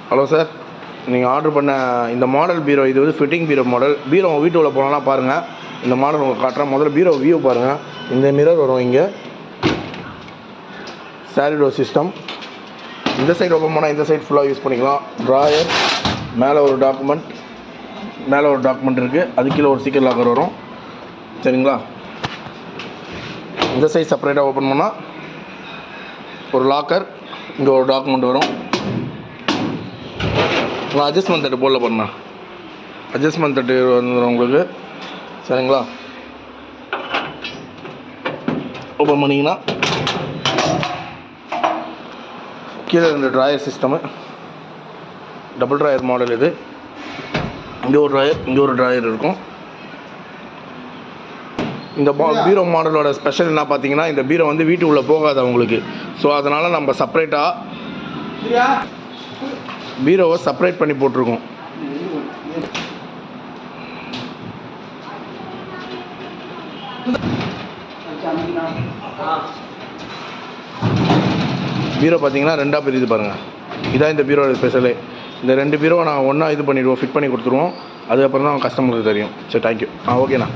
Hello sir, நீங்கள் order பண்ண இந்த மாடல் பீரோ, இது வந்து ஃபிட்டிங் பீரோ மாடல். பீரோ வீட்டுக்குள்ளே போனலாம் பாருங்கள். இந்த மாடல் உங்களுக்கு காட்டுறேன். முதல்ல பீரோ வியூ பாருங்கள். இந்த மிரர் வரும். இங்கே சாரி டோர் சிஸ்டம். இந்த சைடு ஓப்பன் பண்ணால் இந்த சைடு ஃபுல்லாக யூஸ் பண்ணிக்கலாம். ட்ராயர், மேலே ஒரு டாக்குமெண்ட் இருக்குது. அது கீழே ஒரு ஸ்டிக்கர் லாக்கர் வரும். சரிங்களா? இந்த சைடு செப்பரேட்டாக ஓப்பன் பண்ணால் ஒரு லாக்கர், இங்கே ஒரு டாக்குமெண்ட் வரும். நான் அட்ஜஸ்ட்மெண்ட் தட்டு போடல பண்ணேன். அட்ஜஸ்ட்மெண்ட் தட்டு வந்துடும் உங்களுக்கு. சரிங்களா? ஓப்பன் பண்ணிங்கன்னா கீழே இந்த drawer system, double drawer model. இது இங்கே ஒரு ட்ராயர், இங்கே ஒரு ட்ராயர் இருக்கும். இந்த பீரோ மாடலோட ஸ்பெஷல் என்ன பார்த்தீங்கன்னா, இந்த பீரோ வந்து வீட்டுக்குள்ளே போகாது அவங்களுக்கு. ஸோ அதனால் நம்ம செப்பரேட்டாக பீரோவை செப்பரேட் பண்ணி போட்டிருக்கோம். பீரோ பார்த்தீங்கன்னா ரெண்டாக பிரியுது பாருங்கள். இதான் இந்த பீரோட ஸ்பெஷலே. இந்த 2 பீரோவை நாங்கள் ஒன்றா இது பண்ணிவிடுவோம், ஃபிட் பண்ணி கொடுத்துருவோம். அதுக்கப்புறம் தான் கஸ்டமருக்கு தெரியும். சரி, தேங்க்யூ. ஓகேண்ணா.